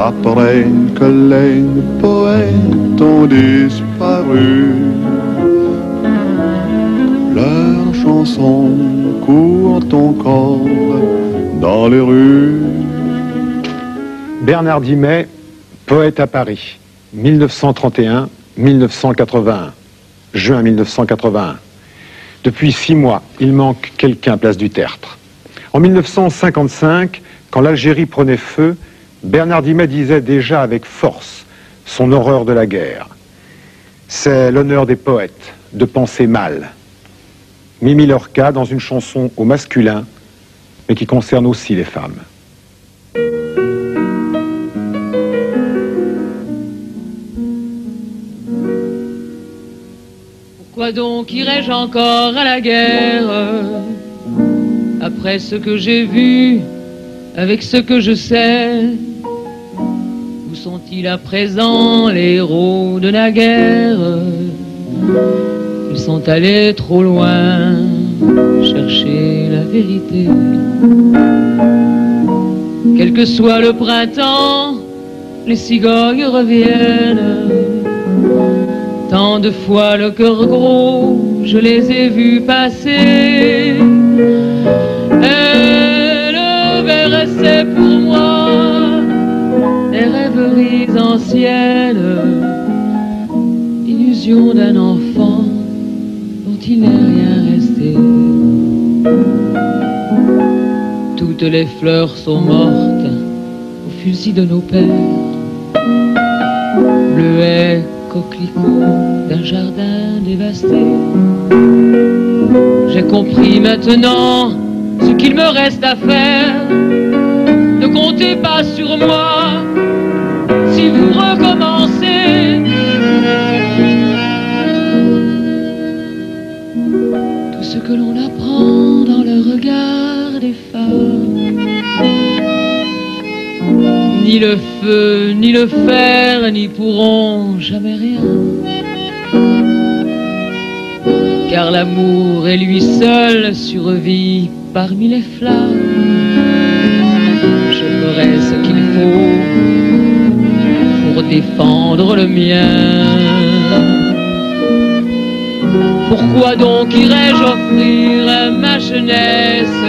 après que les poètes ont disparu. Leurs chansons courent encore dans les rues. Bernard Dimet, poète à Paris, 1931-1981, juin 1981. Depuis 6 mois, il manque quelqu'un place du Tertre. En 1955, quand l'Algérie prenait feu, Bernard Dimet disait déjà avec force son horreur de la guerre. C'est l'honneur des poètes de penser mal. Mimi Lorca dans une chanson au masculin, mais qui concerne aussi les femmes. Pourquoi donc irais-je encore à la guerre, après ce que j'ai vu, avec ce que je sais? Où sont-ils à présent, les héros de la guerre? Ils sont allés trop loin chercher la vérité. Quel que soit le printemps, les cigognes reviennent. Tant de fois le cœur gros, je les ai vus passer. Elles versaient pour moi des rêveries anciennes, illusions d'un enfant dont il n'est rien resté. Toutes les fleurs sont mortes au fusil de nos pères. Bleuets, coquelicots d'un jardin dévasté. J'ai compris maintenant ce qu'il me reste à faire. Ne comptez pas sur moi si vous recommencez. Tout ce que l'on apprend dans le regard des femmes, ni le feu, ni le fer, n'y pourront jamais rien. Car l'amour est lui seul survit parmi les flammes. Je ferai ce qu'il faut pour défendre le mien. Pourquoi donc irais-je offrir ma jeunesse,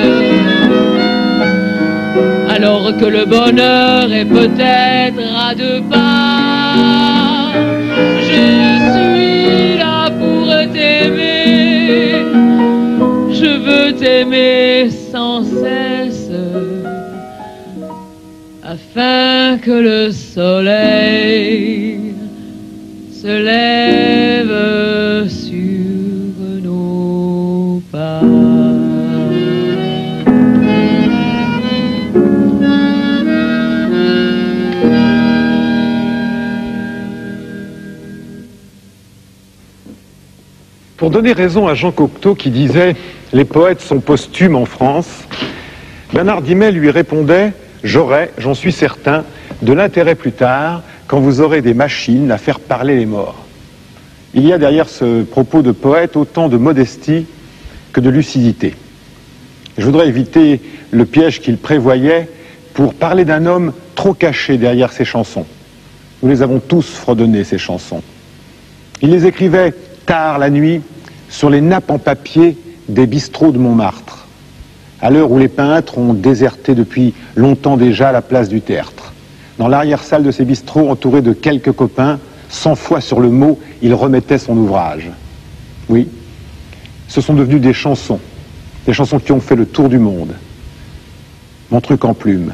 alors que le bonheur est peut-être à 2 pas? Je suis là pour t'aimer, je veux t'aimer sans cesse, afin que le soleil se lève sur nos pas. Pour donner raison à Jean Cocteau qui disait « Les poètes sont posthumes en France », Bernard Dimet lui répondait « J'aurai, j'en suis certain, de l'intérêt plus tard quand vous aurez des machines à faire parler les morts ». Il y a derrière ce propos de poète autant de modestie que de lucidité. Je voudrais éviter le piège qu'il prévoyait pour parler d'un homme trop caché derrière ses chansons. Nous les avons tous fredonnées, ces chansons. Il les écrivait tard la nuit sur les nappes en papier des bistrots de Montmartre, à l'heure où les peintres ont déserté depuis longtemps déjà la place du Tertre. Dans l'arrière-salle de ces bistrots, entouré de quelques copains, 100 fois sur le mot, il remettait son ouvrage. Oui, ce sont devenus des chansons qui ont fait le tour du monde. Mon truc en plume,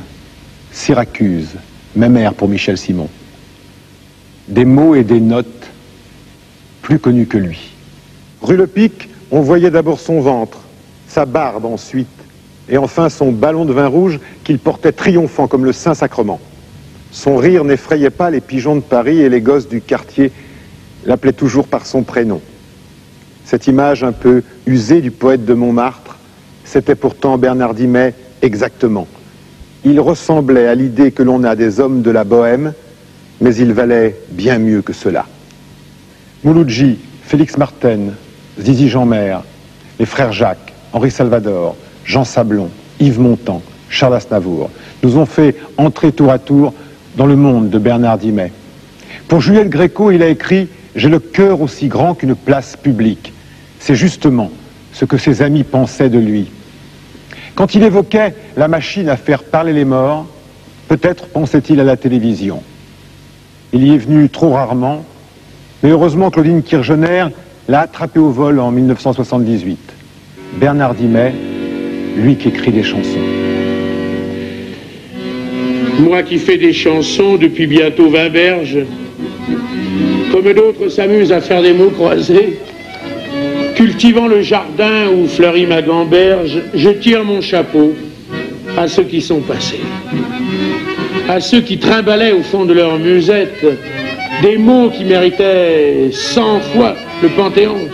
Syracuse, même air pour Michel Simon. Des mots et des notes plus connus que lui. Rue Le Pic, on voyait d'abord son ventre, sa barbe ensuite, et enfin son ballon de vin rouge qu'il portait triomphant comme le Saint-Sacrement. Son rire n'effrayait pas les pigeons de Paris et les gosses du quartier l'appelaient toujours par son prénom. Cette image un peu usée du poète de Montmartre, c'était pourtant Bernard Dimet exactement. Il ressemblait à l'idée que l'on a des hommes de la bohème, mais il valait bien mieux que cela. Mouloudji, Félix Marten, Zizi Jeanmaire, les frères Jacques, Henri Salvador, Jean Sablon, Yves Montand, Charles Aznavour nous ont fait entrer tour à tour dans Le Monde de Bernard Dimet. Pour Juliette Gréco, il a écrit « J'ai le cœur aussi grand qu'une place publique ». C'est justement ce que ses amis pensaient de lui. Quand il évoquait la machine à faire parler les morts, peut-être pensait-il à la télévision. Il y est venu trop rarement, mais heureusement Claudine Kirgener l'a attrapé au vol en 1978. Bernard Dimet, lui qui écrit des chansons. Moi qui fais des chansons depuis bientôt 20 berges, comme d'autres s'amusent à faire des mots croisés, cultivant le jardin où fleurit ma gamberge, je tire mon chapeau à ceux qui sont passés, à ceux qui trimbalaient au fond de leur musette des mots qui méritaient 100 fois le Panthéon,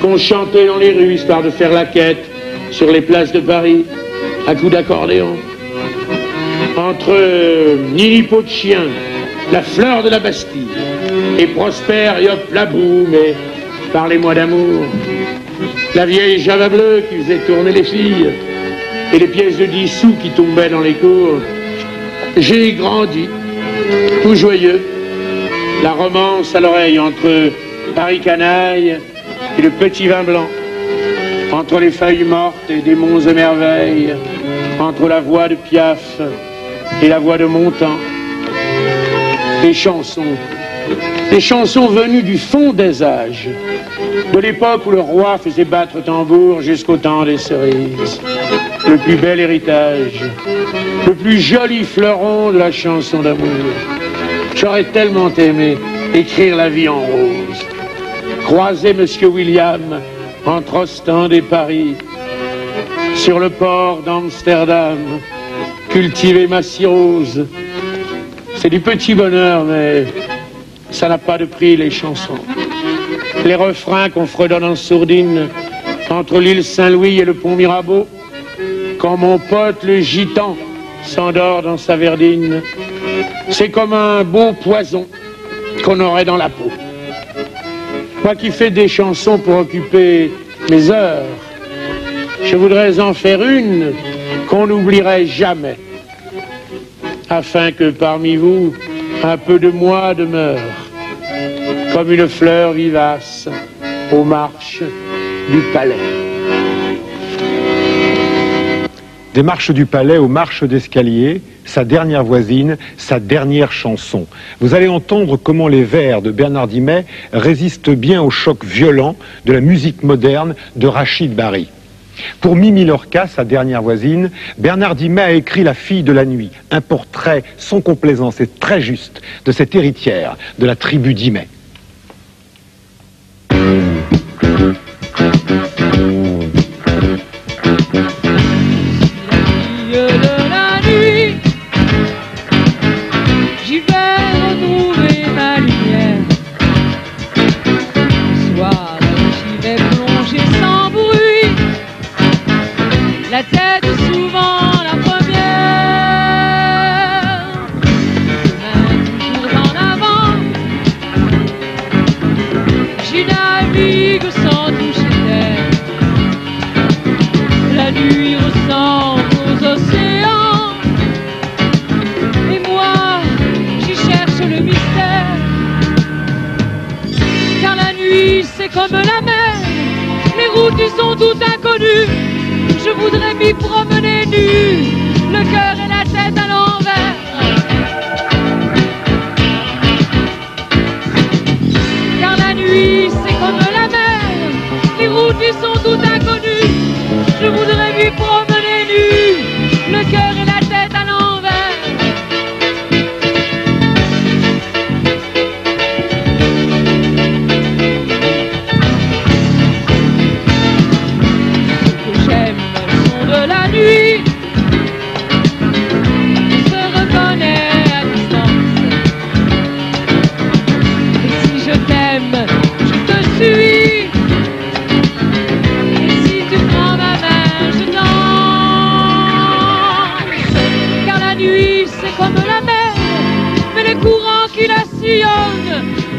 qu'on chantait dans les rues histoire de faire la quête sur les places de Paris à coups d'accordéon. Entre Ninipo de chien, la fleur de la Bastille, et Prosper et hop la boum, et parlez-moi d'amour. La vieille Java bleue qui faisait tourner les filles, et les pièces de 10 sous qui tombaient dans les cours. J'ai grandi, tout joyeux, la romance à l'oreille entre Paris canaille et le petit vin blanc, entre les feuilles mortes et des monts et merveilles, entre la voix de Piaf et la voix de Montand. Des chansons venues du fond des âges, de l'époque où le roi faisait battre tambour jusqu'au temps des cerises. Le plus bel héritage, le plus joli fleuron de la chanson d'amour. J'aurais tellement aimé écrire la vie en rose, croiser Monsieur William entre Ostende et Paris, sur le port d'Amsterdam, cultiver ma cirrhose. C'est du petit bonheur, mais ça n'a pas de prix, les chansons. Les refrains qu'on fredonne en sourdine entre l'île Saint-Louis et le pont Mirabeau, quand mon pote le gitan s'endort dans sa verdine, c'est comme un beau poison qu'on aurait dans la peau. Moi qui fais des chansons pour occuper mes heures, je voudrais en faire une qu'on n'oublierait jamais, afin que parmi vous, un peu de moi demeure, comme une fleur vivace aux marches du palais. Des marches du palais aux marches d'escalier, sa dernière voisine, sa dernière chanson. Vous allez entendre comment les vers de Bernard Dimet résistent bien au choc violent de la musique moderne de Rachid Bari. Pour Mimi Lorca, sa dernière voisine, Bernard Dimet a écrit La fille de la nuit, un portrait sans complaisance et très juste de cette héritière de la tribu Dimet. La tête souvent la première, toujours en avant. J'y navigue sans toucher terre. La nuit ressemble aux océans, et moi j'y cherche le mystère. Car la nuit c'est comme la mer, les routes y sont toutes inconnues. Je voudrais m'y promener nu, le cœur et la tête à l'envers. Car la nuit c'est comme la mer, les routes y sont toutes inconnues. Je voudrais m'y promener nu, le cœur et la tête à l'envers.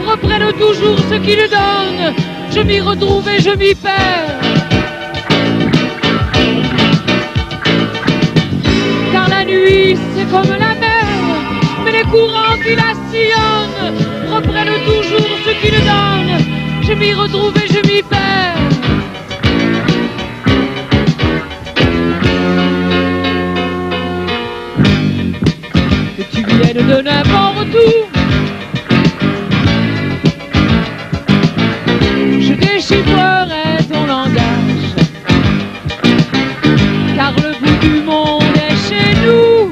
Reprennent toujours ce qu'ils donnent. Je m'y retrouve et je m'y perds. Car la nuit c'est comme la mer, mais les je m'y retrouve et je m'y perds. Que tu viennes de n'importe où, je déchiffrerai ton langage, car le bout du monde est chez nous,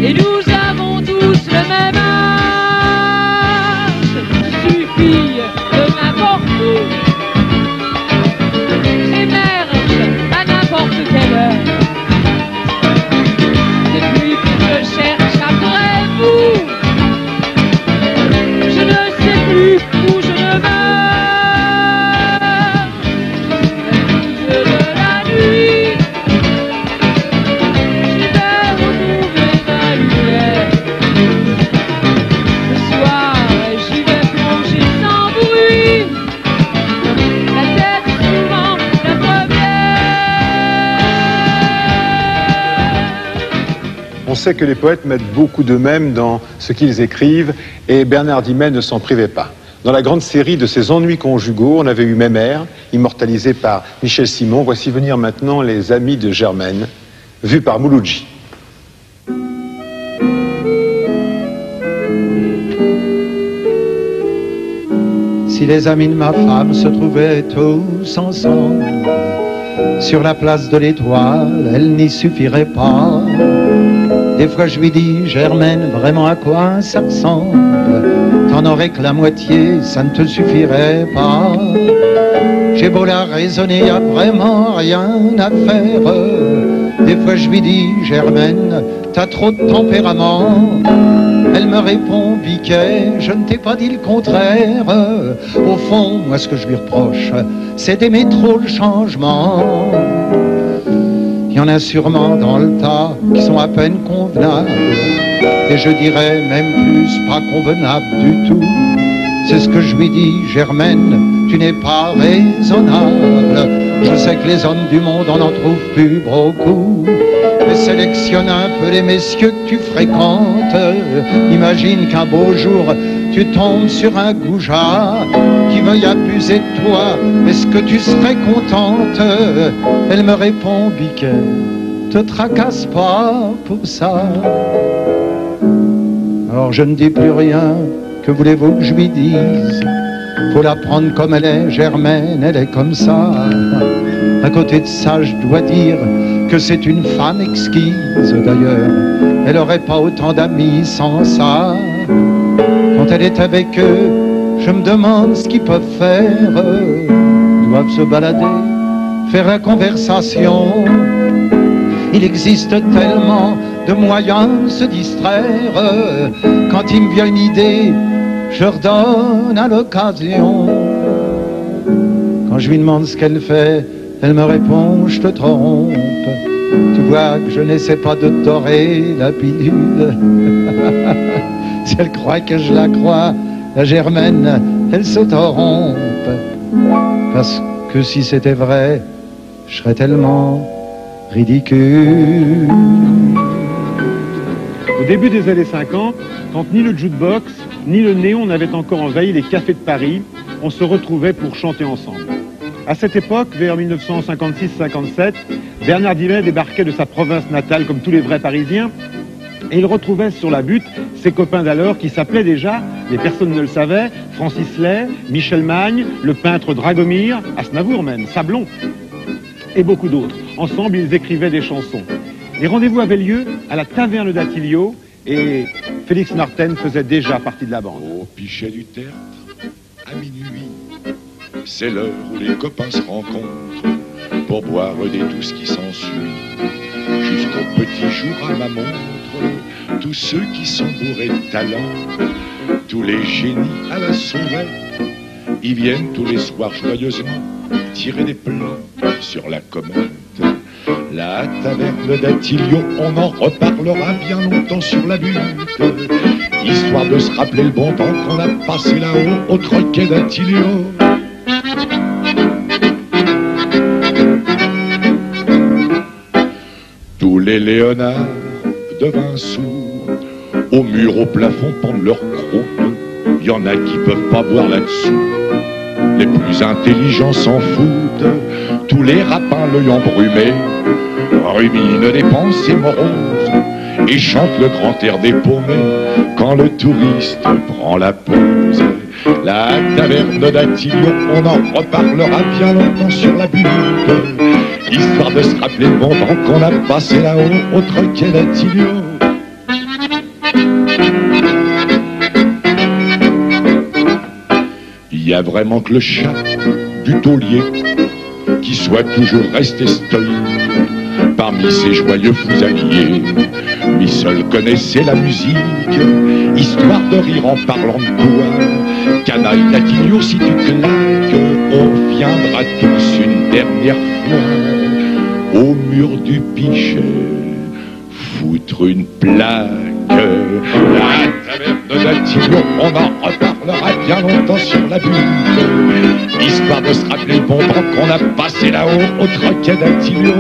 et nous avons tous le même âge. Il suffit de n'importe où, j'émerge à n'importe quelle heure, depuis que je cherche après vous, je ne sais plus où je ne meurs. Je suis de la nuit, j'y vais retrouver ma lumière. Le soir, j'y vais plonger sans bruit, la tête souvent la première. On sait que les poètes mettent beaucoup d'eux-mêmes dans ce qu'ils écrivent, et Bernard Dimet ne s'en privait pas. Dans la grande série de ses ennuis conjugaux, on avait eu Mémère, immortalisé par Michel Simon. Voici venir maintenant Les Amis de Germaine, vus par Mouloudji. Si les amis de ma femme se trouvaient tous ensemble sur la place de l'Étoile, elle n'y suffirait pas. Des fois je lui dis, Germaine, vraiment à quoi ça ressemble? T'en aurais que la moitié, ça ne te suffirait pas. J'ai beau la raisonner, y a vraiment rien à faire. Des fois je lui dis, Germaine, t'as trop de tempérament. Elle me répond, Biquet, je ne t'ai pas dit le contraire. Au fond, moi ce que je lui reproche, c'est d'aimer trop le changement. Il y en a sûrement dans le tas qui sont à peine convenables, et je dirais même plus pas convenables du tout. C'est ce que je lui dis, Germaine, tu n'es pas raisonnable. Je sais que les hommes du monde en trouvent plus beaucoup, mais sélectionne un peu les messieurs que tu fréquentes. Imagine qu'un beau jour tu tombes sur un goujat qui veuille abuser de toi, est-ce que tu serais contente? Elle me répond, Biquet, te tracasse pas pour ça. Alors je ne dis plus rien, que voulez-vous que je lui dise? Faut la prendre comme elle est, Germaine, elle est comme ça. À côté de ça, je dois dire que c'est une femme exquise. D'ailleurs, elle aurait pas autant d'amis sans ça. Quand elle est avec eux, je me demande ce qu'ils peuvent faire. Ils doivent se balader, faire la conversation. Il existe tellement de moyens de se distraire. Quand il me vient une idée, je redonne à l'occasion. Quand je lui demande ce qu'elle fait, elle me répond, je te trompe. Tu vois que je n'essaie pas de dorer la pilule. Si elle croit que je la crois, la Germaine, elle s'autorompe. Parce que si c'était vrai, je serais tellement ridicule. Au début des années 50, quand ni le jukebox, ni le néon n'avaient encore envahi les cafés de Paris, on se retrouvait pour chanter ensemble. À cette époque, vers 1956-57, Bernard Dimet débarquait de sa province natale comme tous les vrais Parisiens, et il retrouvait sur la butte ses copains d'alors qui s'appelaient déjà, mais personne ne le savait, Francis Lay, Michel Magne, le peintre Dragomir, Aznavour même, Sablon, et beaucoup d'autres. Ensemble, ils écrivaient des chansons. Les rendez-vous avaient lieu à la taverne d'Attilio, et Félix Marten faisait déjà partie de la bande. Au pichet du tertre, à minuit, c'est l'heure où les copains se rencontrent pour boire des douces qui s'ensuit. Jusqu'au petit jour à ma montre, tous ceux qui sont bourrés de talent, tous les génies à la sauvette, ils viennent tous les soirs joyeusement tirer des plans sur la comète. La taverne d'Attilio, on en reparlera bien longtemps sur la butte, histoire de se rappeler le bon temps qu'on a passé là-haut au troquet d'Attilio. Tous les Léonards devinrent sourds, au mur, au plafond pendent leur croupe. y en a qui peuvent pas boire là-dessous. Les plus intelligents s'en foutent, tous les rapins l'œil embrumé ruminent des pensées moroses et chantent le grand air des paumés quand le touriste prend la pause. La taverne d'Attilio, on en reparlera bien longtemps sur la butte, histoire de se rappeler le bon temps qu'on a passé là-haut au troquet d'Attilio. Il y a vraiment que le chat du taulier qui soit toujours resté stoïque parmi ces joyeux fusaliers. Lui seul connaissait la musique, histoire de rire en parlant de toi. Canaille d'Attilio, si tu claques, on viendra tous une dernière fois au mur du pichet foutre une plaque. La taverne d'Attilio, on en reparlera bien longtemps sur la butte, histoire de se rappeler le bon temps qu'on a passé là-haut au troquet d'Attilio.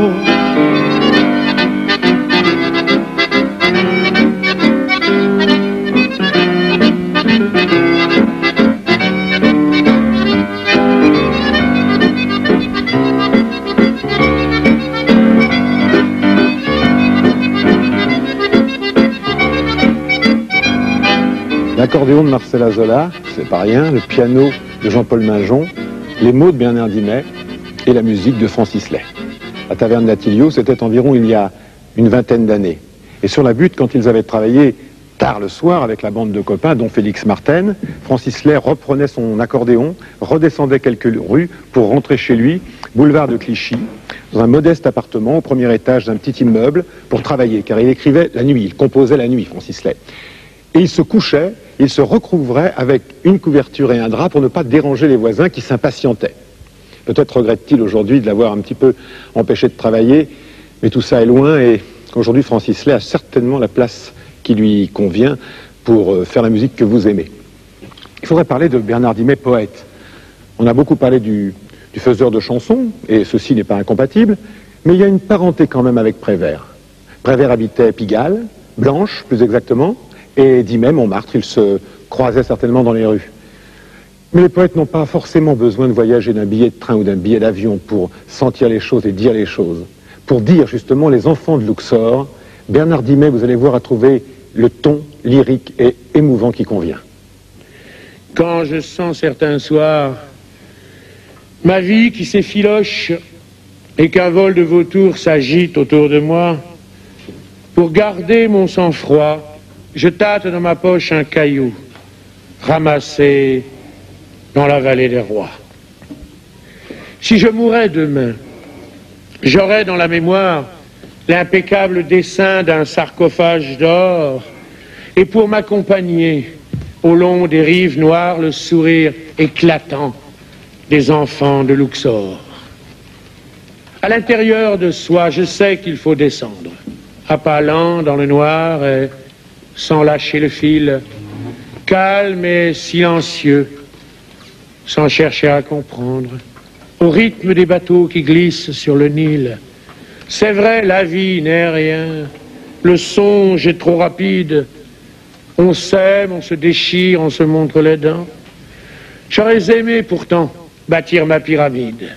L'accordéon de Marcel Azola, c'est pas rien, le piano de Jean-Paul Minjon, les mots de Bernard Dimet et la musique de Francis Lay. La taverne d'Attilio, c'était environ il y a une vingtaine d'années. Et sur la butte, quand ils avaient travaillé tard le soir avec la bande de copains, dont Félix Marten, Francis Lay reprenait son accordéon, redescendait quelques rues pour rentrer chez lui, boulevard de Clichy, dans un modeste appartement au premier étage d'un petit immeuble, pour travailler, car il écrivait la nuit, il composait la nuit, Francis Lay. Et il se couchait, il se recouvrait avec une couverture et un drap pour ne pas déranger les voisins qui s'impatientaient. Peut-être regrette-t-il aujourd'hui de l'avoir un petit peu empêché de travailler, mais tout ça est loin et aujourd'hui Francis Lay a certainement la place qui lui convient pour faire la musique que vous aimez. Il faudrait parler de Bernard Dimet, poète. On a beaucoup parlé du faiseur de chansons, et ceci n'est pas incompatible, mais il y a une parenté quand même avec Prévert. Prévert habitait Pigalle, Blanche plus exactement, et Dimet, Montmartre, ils se croisaient certainement dans les rues. Mais les poètes n'ont pas forcément besoin de voyager d'un billet de train ou d'un billet d'avion pour sentir les choses et dire les choses. Pour dire justement les enfants de Luxor, Bernard Dimet, vous allez voir, a trouvé le ton lyrique et émouvant qui convient. Quand je sens certains soirs ma vie qui s'effiloche et qu'un vol de vautours s'agite autour de moi, pour garder mon sang-froid, je tâte dans ma poche un caillou ramassé dans la vallée des rois. Si je mourais demain, j'aurais dans la mémoire l'impeccable dessin d'un sarcophage d'or et pour m'accompagner au long des rives noires le sourire éclatant des enfants de Luxor. À l'intérieur de soi, je sais qu'il faut descendre, à pas lents dans le noir et sans lâcher le fil, calme et silencieux, sans chercher à comprendre, au rythme des bateaux qui glissent sur le Nil. C'est vrai, la vie n'est rien, le songe est trop rapide, on s'aime, on se déchire, on se montre les dents. J'aurais aimé pourtant bâtir ma pyramide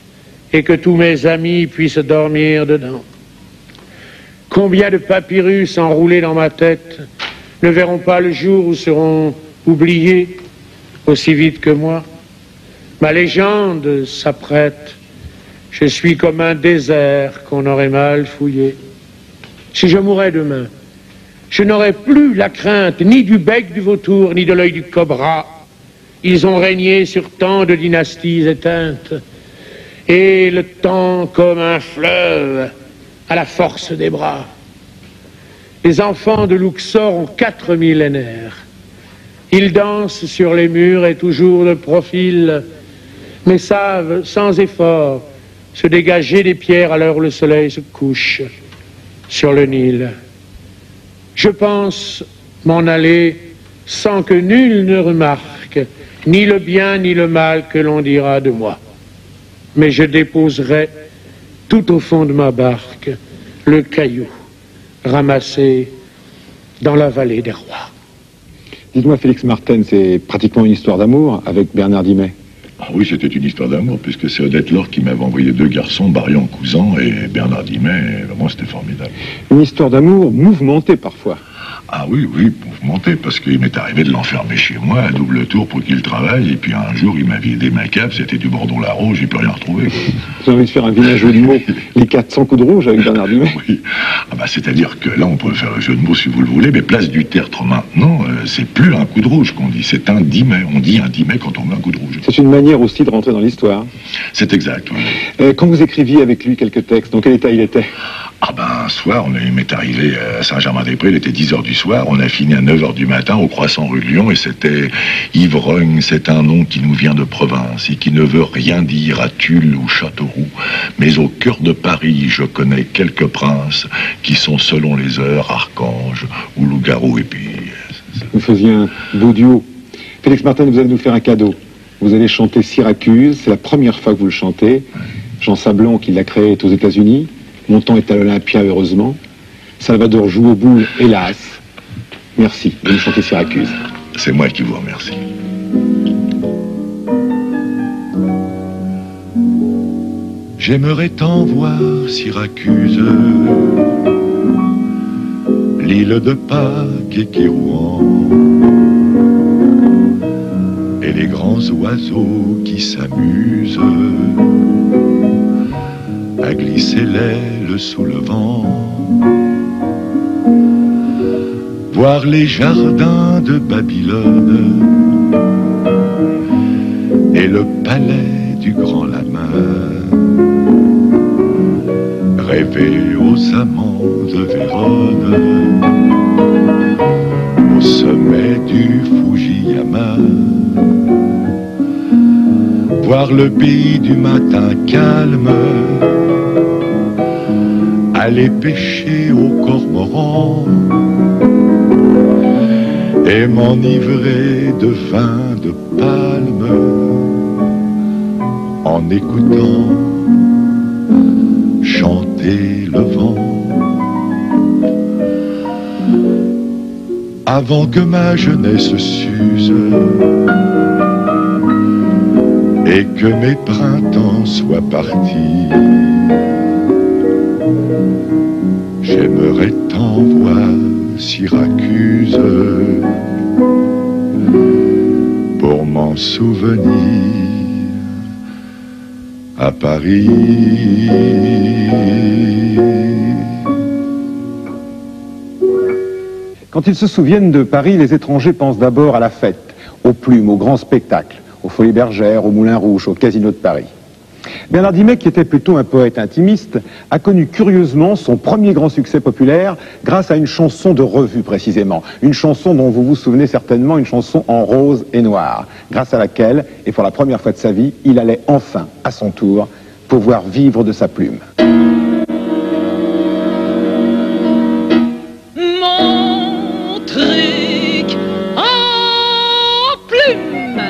et que tous mes amis puissent dormir dedans. Combien de papyrus enroulés dans ma tête ne verront pas le jour ou seront oubliés aussi vite que moi. Ma légende s'apprête. Je suis comme un désert qu'on aurait mal fouillé. Si je mourais demain, je n'aurais plus la crainte ni du bec du vautour, ni de l'œil du cobra. Ils ont régné sur tant de dynasties éteintes. Et le temps comme un fleuve à la force des bras. Les enfants de Luxor ont 4 millénaires. Ils dansent sur les murs et toujours de profil, mais savent, sans effort, se dégager des pierres à l'heure où le soleil se couche sur le Nil. Je pense m'en aller sans que nul ne remarque ni le bien ni le mal que l'on dira de moi. Mais je déposerai tout au fond de ma barque le caillou ramassé dans la vallée des rois. Dites-moi, Félix Marten, c'est pratiquement une histoire d'amour avec Bernard Dimet. Ah oui, c'était une histoire d'amour, puisque c'est Odette Laure qui m'avait envoyé 2 garçons, Barian Cousin et Bernard Dimet. Vraiment, c'était formidable. Une histoire d'amour mouvementée parfois. Ah oui, oui, mouvementé, parce qu'il m'est arrivé de l'enfermer chez moi à double tour pour qu'il travaille, et puis un jour, il m'a vidé ma cave, c'était du Bordon-la-Rose, j'ai plus rien retrouvé. Vous avez envie de faire un vilain jeu de mots, les 400 coups de rouge avec Bernard Dimet? Oui, ah bah, c'est-à-dire que là, on peut faire le jeu de mots si vous le voulez, mais place du tertre maintenant, c'est plus un coup de rouge qu'on dit, c'est un Dimet. On dit un Dimet quand on met un coup de rouge. C'est une manière aussi de rentrer dans l'histoire. C'est exact, oui. Quand vous écriviez avec lui quelques textes, dans quel état il était? Ah ben, un soir, il m'est arrivé à Saint-Germain-des-Prés, il était 10h du soir, on a fini à 9h du matin au Croissant rue de Lyon, et c'était « Ivrogne, c'est un nom qui nous vient de province, et qui ne veut rien dire à Tulle ou Châteauroux, mais au cœur de Paris, je connais quelques princes, qui sont selon les heures archanges ou loups-garous, et puis... » Vous faisiez un beau duo. Félix Marten, vous allez nous faire un cadeau. Vous allez chanter Syracuse, c'est la première fois que vous le chantez. Jean Sablon, qui l'a créé, est aux États-Unis. Mon est à l'Olympia, heureusement. Salvador joue au boule, hélas. Merci de nous chanter Syracuse. C'est moi qui vous remercie. J'aimerais tant voir Syracuse, l'île de Pâques et Kérouan, et les grands oiseaux qui s'amusent à glisser l'aile sous le vent, voir les jardins de Babylone et le palais du grand lama, rêver aux amants de Vérone, au sommet du Fujiyama, voir le pays du matin calme, aller pêcher au cormoran et m'enivrer de vin de palme en écoutant chanter le vent. Avant que ma jeunesse s'use et que mes printemps soient partis, j'aimerais tant voir Syracuse pour m'en souvenir à Paris. Quand ils se souviennent de Paris, les étrangers pensent d'abord à la fête, aux plumes, aux grands spectacles, aux Folies Bergères, au Moulin Rouge, au Casino de Paris. Bernard Dimet, qui était plutôt un poète intimiste, a connu curieusement son premier grand succès populaire grâce à une chanson de revue précisément. Une chanson dont vous vous souvenez certainement, une chanson en rose et noir, grâce à laquelle, et pour la première fois de sa vie, il allait enfin, à son tour, pouvoir vivre de sa plume. Mon truc en plume,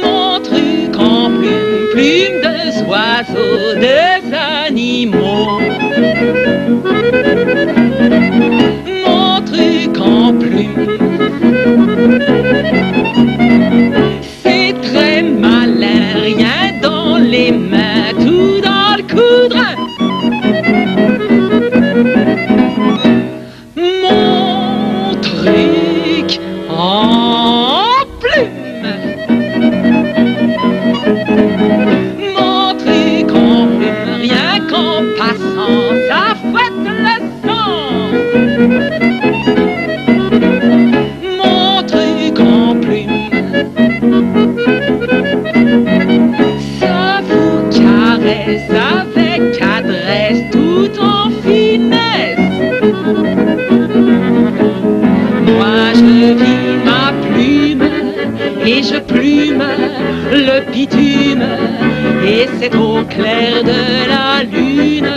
mon truc en plume, plume de oiseaux, des animaux. Mon truc en plume, c'est très malin, rien dans les mains, tout dans le coudre. Mon truc en plume, mon truc en plume, rien qu'en passant, ça fouette le sang. Mon truc en plume, ça vous caresse avec adresse, tout en finesse. Moi je vis ma plume et je plume le bitume, et c'est au clair de la lune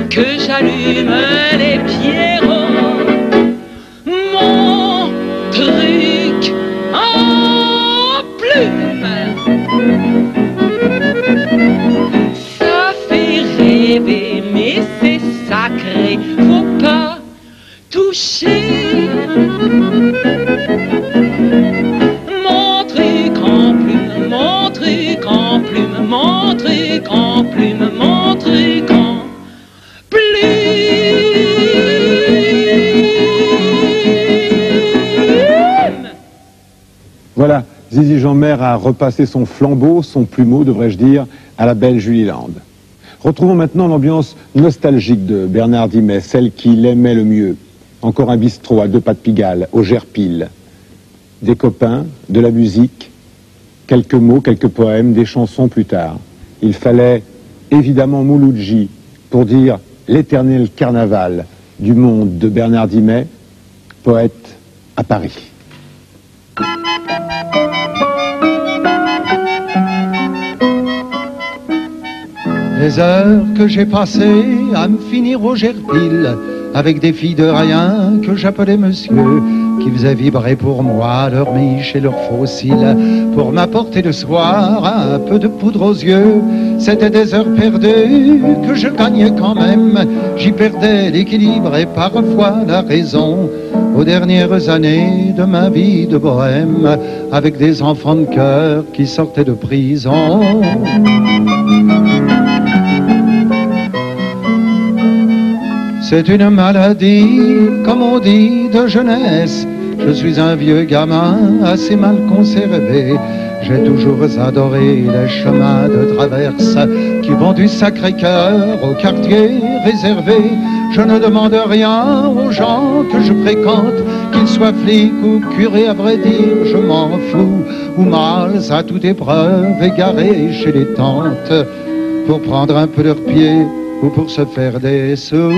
que j'allume les pierrots. Mon truc en plume, ça fait rêver mais c'est sacré, faut pas toucher. montrer grand, plus me montrer grand, plus. Voilà, Zizi Jeanmaire a repassé son flambeau, son plumeau, devrais-je dire, à la belle Julie Land. Retrouvons maintenant l'ambiance nostalgique de Bernard Dimet, celle qu'il aimait le mieux. Encore un bistrot à 2 pas de Pigalle, au Gerpil. Des copains, de la musique, quelques mots, quelques poèmes, des chansons plus tard. Il fallait évidemment Mouloudji pour dire l'éternel carnaval du monde de Bernard Dimet, poète à Paris. Les heures que j'ai passées à me finir au Gerpil avec des filles de rien que j'appelais monsieur, qui faisaient vibrer pour moi leurs miches et leurs fossiles, pour m'apporter le soir un peu de poudre aux yeux. C'était des heures perdues que je gagnais quand même. J'y perdais l'équilibre et parfois la raison aux dernières années de ma vie de bohème, avec des enfants de cœur qui sortaient de prison. C'est une maladie, comme on dit, de jeunesse. Je suis un vieux gamin assez mal conservé. J'ai toujours adoré les chemins de traverse qui vont du Sacré-Cœur au quartier réservé. Je ne demande rien aux gens que je fréquente, qu'ils soient flics ou curés, à vrai dire, je m'en fous. Ou mâles à toute épreuve, égarés chez les tantes, pour prendre un peu leurs pieds ou pour se faire des sous.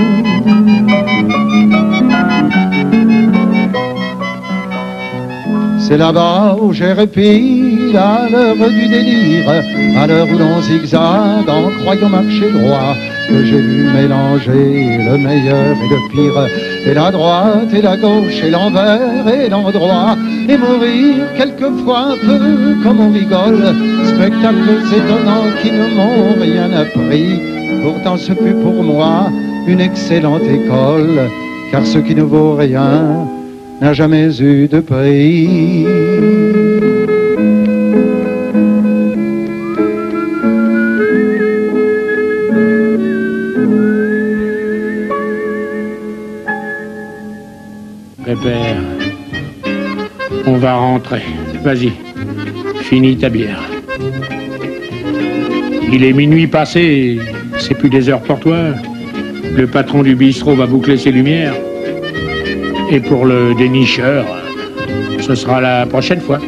C'est là-bas au Gerpil, à l'heure du délire, à l'heure où l'on zigzague en croyant marcher droit, que j'ai vu mélanger le meilleur et le pire, et la droite et la gauche et l'envers et l'endroit, et mourir quelquefois un peu comme on rigole, spectacles étonnants qui ne m'ont rien appris. Pourtant ce fut pour moi une excellente école, car ce qui ne vaut rien n'a jamais eu de prix. Pépère, on va rentrer. Vas-y, finis ta bière. Il est minuit passé, c'est plus des heures pour toi. Le patron du bistrot va boucler ses lumières. Et pour le dénicheur, ce sera la prochaine fois.